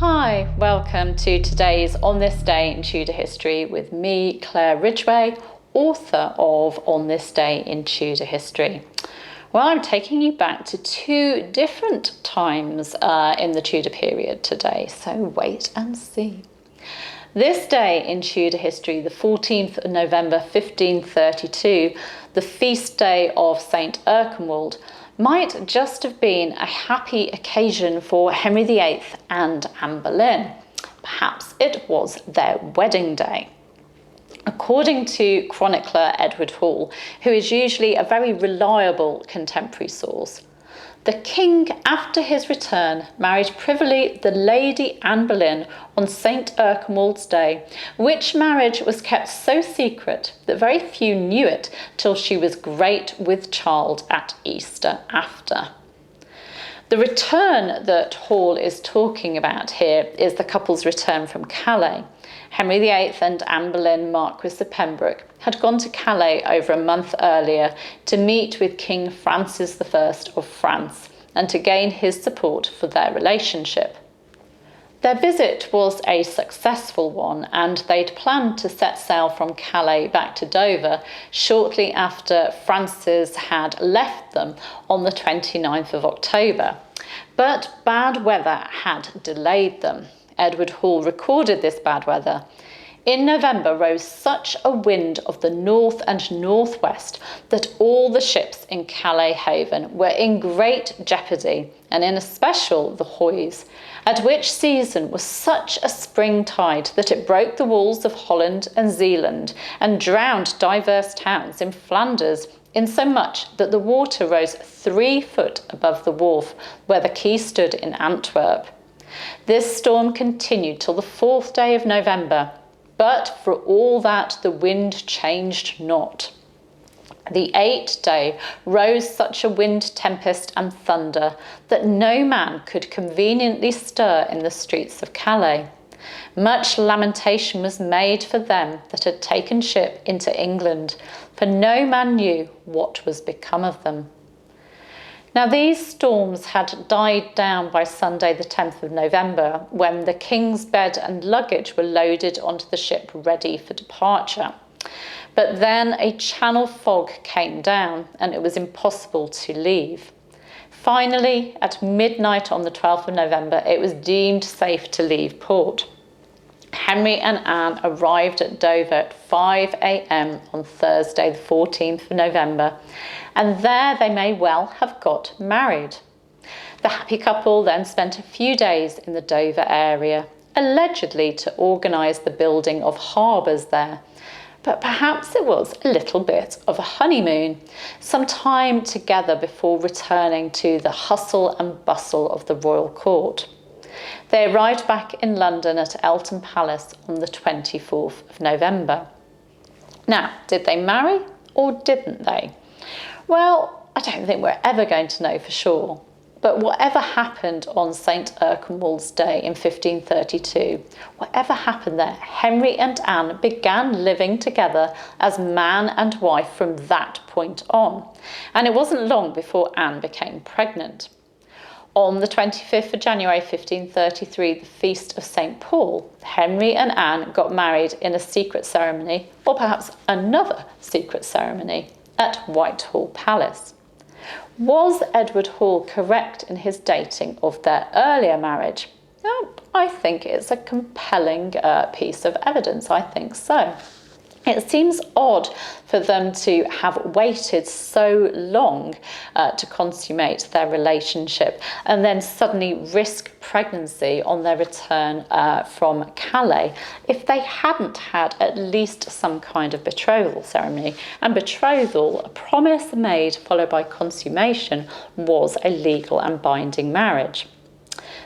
Hi, welcome to today's On This Day in Tudor History with me, Claire Ridgway, author of On This Day in Tudor History. Well, I'm taking you back to two different times in the Tudor period today, so wait and see. This day in Tudor history, the 14th of November 1532, the feast day of St. Erkenwald, might just have been a happy occasion for Henry VIII and Anne Boleyn. Perhaps it was their wedding day. According to Chronicler Edward Hall, who is usually a very reliable contemporary source, the king, after his return, married privily the Lady Anne Boleyn on St. Erkenwald's day, which marriage was kept so secret that very few knew it till she was great with child at Easter after. The return that Hall is talking about here is the couple's return from Calais. Henry VIII and Anne Boleyn, Marquis of Pembroke, had gone to Calais over a month earlier to meet with King Francis I of France and to gain his support for their relationship. Their visit was a successful one, and they'd planned to set sail from Calais back to Dover shortly after Francis had left them on the 29th of October. But bad weather had delayed them. Edward Hall recorded this bad weather. In November rose such a wind of the north and northwest that all the ships in Calais haven were in great jeopardy, and in especial the hoys, at which season was such a spring tide that it broke the walls of Holland and Zealand and drowned divers towns in Flanders, insomuch that the water rose 3 foot above the wharf where the quay stood in Antwerp. This storm continued till the 4th day of November, but for all that the wind changed not. The 8th day rose such a wind, tempest, and thunder that no man could conveniently stir in the streets of Calais. Much lamentation was made for them that had taken ship into England, for no man knew what was become of them. Now, these storms had died down by Sunday the 10th of November, when the king's bed and luggage were loaded onto the ship ready for departure. But then a channel fog came down and it was impossible to leave. Finally, at midnight on the 12th of November, it was deemed safe to leave port. Henry and Anne arrived at Dover at 5 a.m. on Thursday the 14th of November, and there they may well have got married. The happy couple then spent a few days in the Dover area, allegedly to organise the building of harbours there, but perhaps it was a little bit of a honeymoon, some time together before returning to the hustle and bustle of the royal court. They arrived back in London at Eltham Palace on the 24th of November. Now, did they marry or didn't they? Well, I don't think we're ever going to know for sure. But whatever happened on St. Erkenwald's Day in 1532, whatever happened there, Henry and Anne began living together as man and wife from that point on. And it wasn't long before Anne became pregnant. On the 25th of January 1533, the feast of St. Paul, Henry and Anne got married in a secret ceremony, or perhaps another secret ceremony, at Whitehall Palace. Was Edward Hall correct in his dating of their earlier marriage? Oh, I think it's a compelling piece of evidence. I think so. It seems odd for them to have waited so long to consummate their relationship and then suddenly risk pregnancy on their return from Calais if they hadn't had at least some kind of betrothal ceremony. And betrothal, a promise made followed by consummation, was a legal and binding marriage.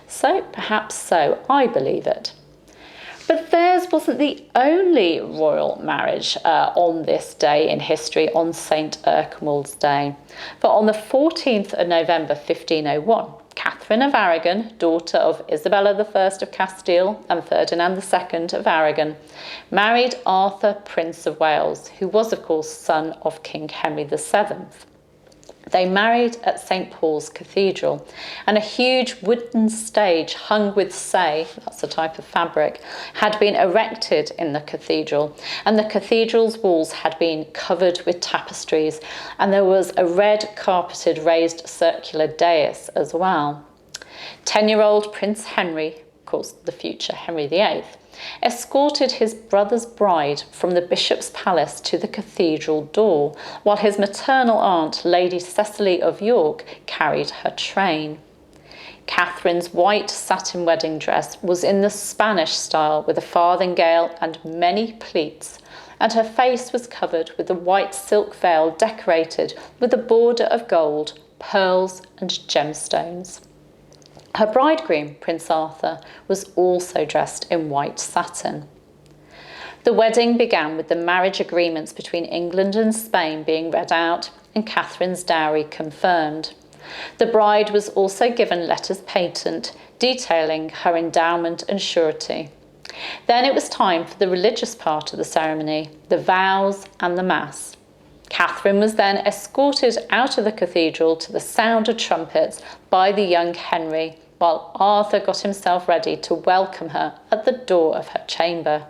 So perhaps so, I believe it. But theirs wasn't the only royal marriage on this day in history, on St. Erkenwald's Day. For on the 14th of November 1501, Catherine of Aragon, daughter of Isabella I of Castile and Ferdinand II of Aragon, married Arthur, Prince of Wales, who was, of course, son of King Henry VII. They married at St. Paul's Cathedral, and a huge wooden stage hung with say, that's a type of fabric, had been erected in the cathedral, and the cathedral's walls had been covered with tapestries, and there was a red carpeted raised circular dais as well. 10-year-old Prince Henry, of course the future Henry VIII, escorted his brother's bride from the bishop's palace to the cathedral door, while his maternal aunt, Lady Cecily of York, carried her train. Catherine's white satin wedding dress was in the Spanish style, with a farthingale and many pleats, and her face was covered with a white silk veil decorated with a border of gold, pearls and gemstones. Her bridegroom, Prince Arthur, was also dressed in white satin. The wedding began with the marriage agreements between England and Spain being read out and Catherine's dowry confirmed. The bride was also given letters patent detailing her endowment and surety. Then it was time for the religious part of the ceremony, the vows and the mass. Catherine was then escorted out of the cathedral to the sound of trumpets by the young Henry, while Arthur got himself ready to welcome her at the door of her chamber.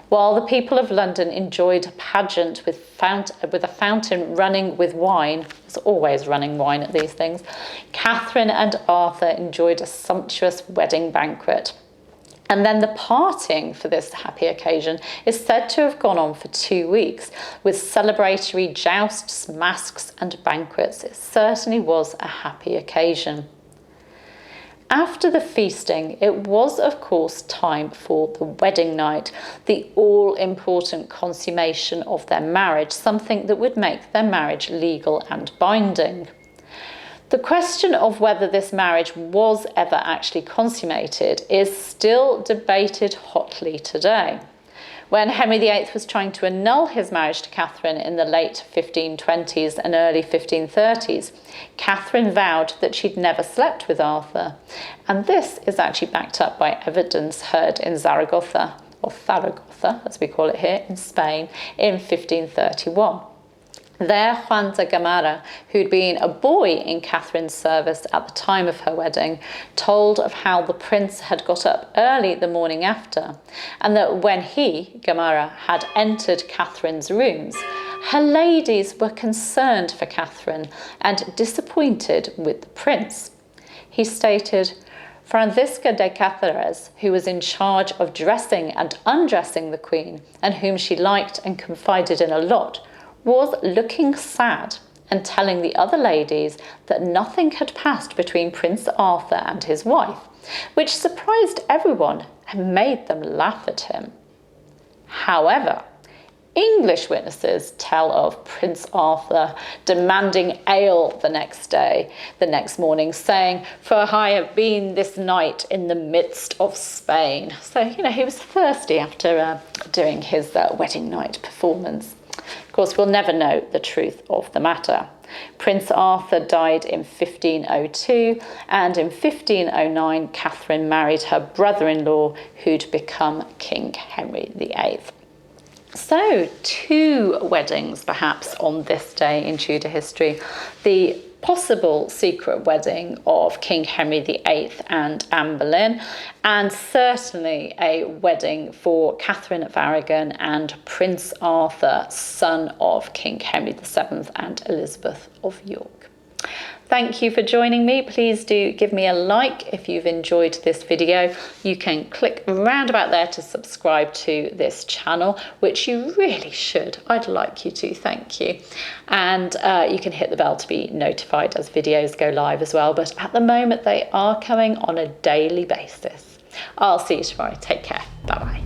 While the people of London enjoyed a pageant with a fountain running with wine, there's always running wine at these things, Catherine and Arthur enjoyed a sumptuous wedding banquet. And then the partying for this happy occasion is said to have gone on for 2 weeks, with celebratory jousts, masques and banquets. It certainly was a happy occasion. After the feasting, it was, of course, time for the wedding night, the all-important consummation of their marriage, something that would make their marriage legal and binding. The question of whether this marriage was ever actually consummated is still debated hotly today. When Henry VIII was trying to annul his marriage to Catherine in the late 1520s and early 1530s, Catherine vowed that she'd never slept with Arthur. And this is actually backed up by evidence heard in Zaragoza, or Zaragoza as we call it here, in Spain, in 1531. There, Juan de Gamara, who'd been a boy in Catherine's service at the time of her wedding, told of how the prince had got up early the morning after, and that when he, Gamara, had entered Catherine's rooms, her ladies were concerned for Catherine and disappointed with the prince. He stated, Francisca de Cáceres, who was in charge of dressing and undressing the queen, and whom she liked and confided in a lot, was looking sad and telling the other ladies that nothing had passed between Prince Arthur and his wife, which surprised everyone and made them laugh at him. However, English witnesses tell of Prince Arthur demanding ale the next morning, saying, "For I have been this night in the midst of Spain." So, he was thirsty after doing his wedding night performance. Of course, we'll never know the truth of the matter. Prince Arthur died in 1502, and in 1509, Catherine married her brother-in-law, who'd become King Henry VIII. So, 2 weddings perhaps on this day in Tudor history. The possible secret wedding of King Henry VIII and Anne Boleyn, and certainly a wedding for Catherine of Aragon and Prince Arthur, son of King Henry VII and Elizabeth of York. Thank you for joining me. Please do give me a like if you've enjoyed this video. You can click around about there to subscribe to this channel, which you really should. I'd like you to, thank you. And you can hit the bell to be notified as videos go live as well. But at the moment, they are coming on a daily basis. I'll see you tomorrow. Take care. Bye-bye.